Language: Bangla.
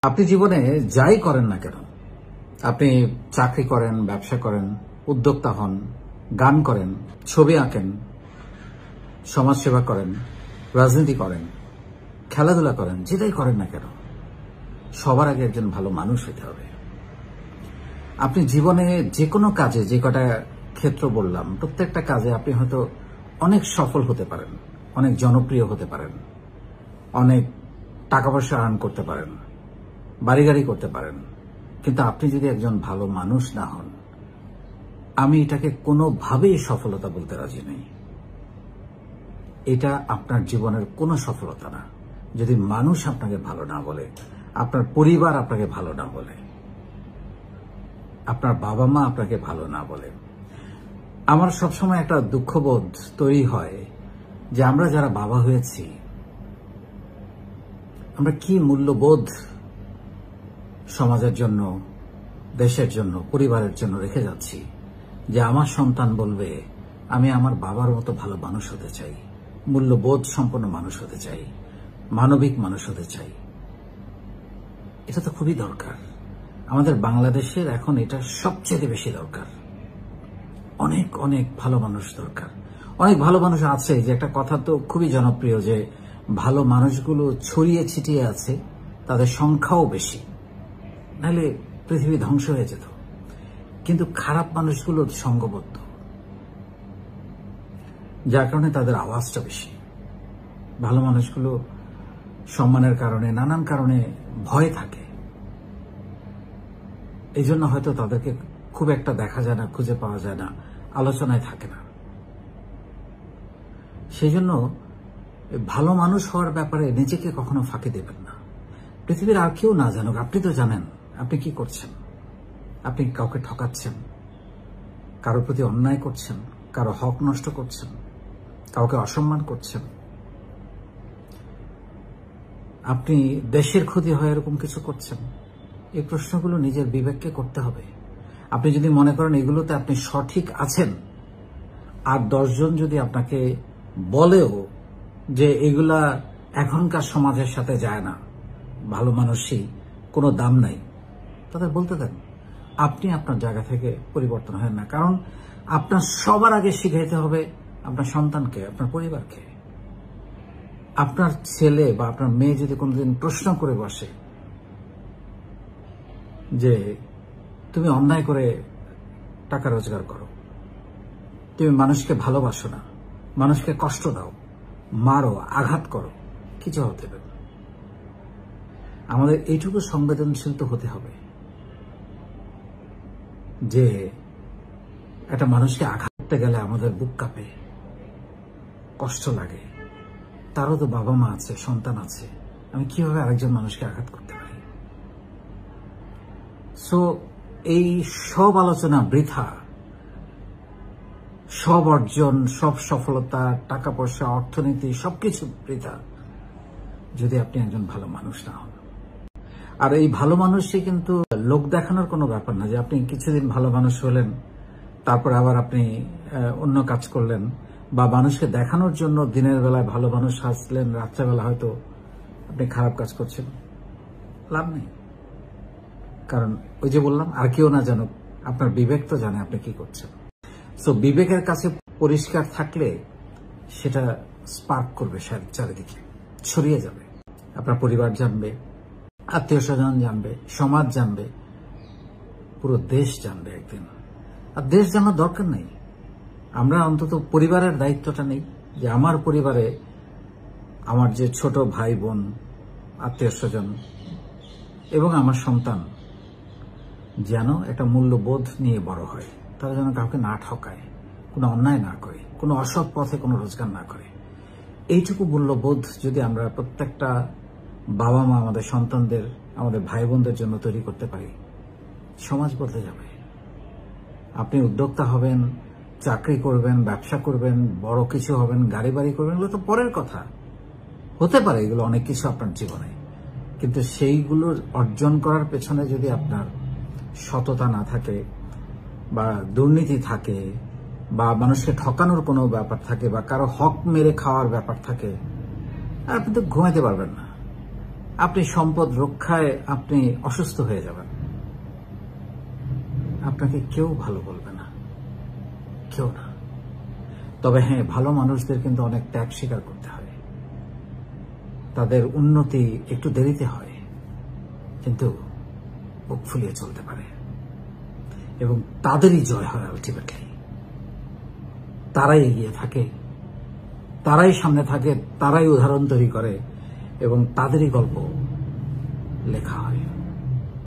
আপনি জীবনে যাই করেন না কেন, আপনি চাকরি করেন, ব্যবসা করেন, উদ্যোক্তা হন, গান করেন, ছবি আঁকেন, সমাজসেবা করেন, রাজনীতি করেন, খেলাধুলা করেন, যেটাই করেন না কেন, সবার আগে একজন ভালো মানুষ হতে হবে। আপনি জীবনে যে কোনো কাজে, যে কটা ক্ষেত্র বললাম, প্রত্যেকটা কাজে আপনি হয়তো অনেক সফল হতে পারেন, অনেক জনপ্রিয় হতে পারেন, অনেক টাকা পয়সা আর্ন করতে পারেন, বাড়ি গাড়ি করতে পারেন, কিন্তু আপনি যদি একজন ভালো মানুষ না হন, আমি এটাকে কোনোভাবেই সফলতা বলতে রাজি নেই। এটা আপনার জীবনের কোনো সফলতা না যদি মানুষ আপনাকে ভালো না বলে, আপনার পরিবার আপনাকে ভালো না বলে, আপনার বাবা মা আপনাকে ভালো না বলে। আমার সবসময় একটা দুঃখবোধ তৈরি হয় যে আমরা যারা বাবা হয়েছি, আমরা কি মূল্যবোধ সমাজের জন্য, দেশের জন্য, পরিবারের জন্য রেখে যাচ্ছি যে আমার সন্তান বলবে আমি আমার বাবার মতো ভালো মানুষ হতে চাই, মূল্যবোধ সম্পন্ন মানুষ হতে চাই, মানবিক মানুষ হতে চাই। এটা তো খুবই দরকার। আমাদের বাংলাদেশের এখন এটা সবচেয়ে বেশি দরকার। অনেক অনেক ভালো মানুষ দরকার। অনেক ভালো মানুষ আছে, যে একটা কথা তো খুবই জনপ্রিয় যে ভালো মানুষগুলো ছড়িয়ে ছিটিয়ে আছে, তাদের সংখ্যাও বেশি, নাহলে পৃথিবী ধ্বংস হয়ে যেত। কিন্তু খারাপ মানুষগুলো সংঘবদ্ধ, যার কারণে তাদের আওয়াজটা বেশি। ভালো মানুষগুলো সম্মানের কারণে, নানান কারণে ভয় থাকে, এই জন্য হয়তো তাদেরকে খুব একটা দেখা যায় না, খুঁজে পাওয়া যায় না, আলোচনায় থাকে না। সেই জন্য ভালো মানুষ হওয়ার ব্যাপারে নিজেকে কখনো ফাঁকি দেবেন না। পৃথিবীর আর কেউ না জানুক, আপনি তো জানেন আপনি কি করছেন। আপনি কাউকে ঠকাচ্ছেন, কারোর প্রতি অন্যায় করছেন, কারো হক নষ্ট করছেন, কাউকে অসম্মান করছেন, আপনি দেশের ক্ষতি হয় এরকম কিছু করছেন। এই প্রশ্নগুলো নিজের বিবেককে করতে হবে। আপনি যদি মনে করেন এগুলোতে আপনি সঠিক আছেন, আর 10 জন যদি আপনাকে বলেও যে এগুলা এখনকার সমাজের সাথে যায় না, ভালো মানুষই কোনো দাম নাই, তাদের বলতে দেন। আপনি আপনার জায়গা থেকে পরিবর্তন হয় না, কারণ আপনার সবার আগে শিখাইতে হবে আপনার সন্তানকে, আপনার পরিবারকে। আপনার ছেলে বা আপনার মেয়ে যদি কোনোদিন প্রশ্ন করে বসে যে তুমি অন্যায় করে টাকা রোজগার করো, তুমি মানুষকে ভালোবাসো না, মানুষকে কষ্ট দাও, মারো, আঘাত করো, কি জবাব দেবেন? আমাদের এইটুকু সংবেদনশীল তো হতে হবে যে একটা মানুষকে আঘাত করতে গেলে আমাদের বুক কাঁপে, কষ্ট লাগে। তারও তো বাবা মা আছে, সন্তান আছে, আমি কিভাবে আরেকজন মানুষকে আঘাত করতে পারি? সো এই সব আলোচনা বৃথা। সব অর্জন, সব সফলতা, টাকা পয়সা, অর্থনীতি সবকিছু বৃথা যদি আপনি একজন ভালো মানুষ না হন। আর এই ভালো মানুষই কিন্তু লোক দেখানোর কোনো ব্যাপার না যে আপনি কিছুদিন ভালো মানুষ হলেন, তারপর আবার আপনি অন্য কাজ করলেন, বা মানুষকে দেখানোর জন্য দিনের বেলায় ভালো মানুষ হাসলেন, রাত্রেবেলা হয়তো আপনি খারাপ কাজ করছেন। লাভ নেই। কারণ ওই যে বললাম, আর কেউ না জানুক, আপনার বিবেক তো জানে আপনি কি করছেন। সো বিবেকের কাছে পরিষ্কার থাকলে সেটা স্পার্ক করবে, চারিদিকে ছড়িয়ে যাবে। আপনার পরিবার জানবে, আত্মীয় স্বজন জানবে, সমাজ জানবে, পুরো দেশ জানবে একদিন। আর দেশ জানার দরকার নেই, আমরা অন্তত পরিবারের দায়িত্বটা নেই যে আমার পরিবারে আমার যে ছোট ভাই বোন, আত্মীয় স্বজন এবং আমার সন্তান যেন একটা মূল্যবোধ নিয়ে বড় হয়। তারা যেন কাউকে না ঠকায়, কোনো অন্যায় না করে, কোনো অসৎ পথে কোনো রোজগার না করে। এইটুকু মূল্যবোধ যদি আমরা প্রত্যেকটা বাবা মা আমাদের সন্তানদের, আমাদের ভাই বোনদের জন্য তৈরি করতে পারি, সমাজ বদলে যাবে। আপনি উদ্যোক্তা হবেন, চাকরি করবেন, ব্যবসা করবেন, বড় কিছু হবেন, গাড়ি বাড়ি করবেন, এগুলো তো পরের কথা। হতে পারে এগুলো অনেক কিছু আপনার জীবনে, কিন্তু সেইগুলো অর্জন করার পেছনে যদি আপনার সততা না থাকে, বা দুর্নীতি থাকে, বা মানুষকে ঠকানোর কোনো ব্যাপার থাকে, বা কারো হক মেরে খাওয়ার ব্যাপার থাকে, আপনি তো ঘুমাইতে পারবেন না। আপনি সম্পদ রক্ষায় আপনি অসুস্থ হয়ে যাবেন, আপনাকে কেউ ভালো বলবে না, কেউ না। তবে হ্যাঁ, ভালো মানুষদের কিন্তু অনেক ত্যাগ স্বীকার করতে হয়, তাদের উন্নতি একটু দেরিতে হয়, কিন্তু বুক ফুলিয়ে চলতে পারে এবং তাদেরই জয় হয় আলটিমেটলি। তারাই এগিয়ে থাকে, তারাই সামনে থাকে, তারাই উদাহরণ তৈরি করে এবং তাদেরই গল্প লেখা হয়।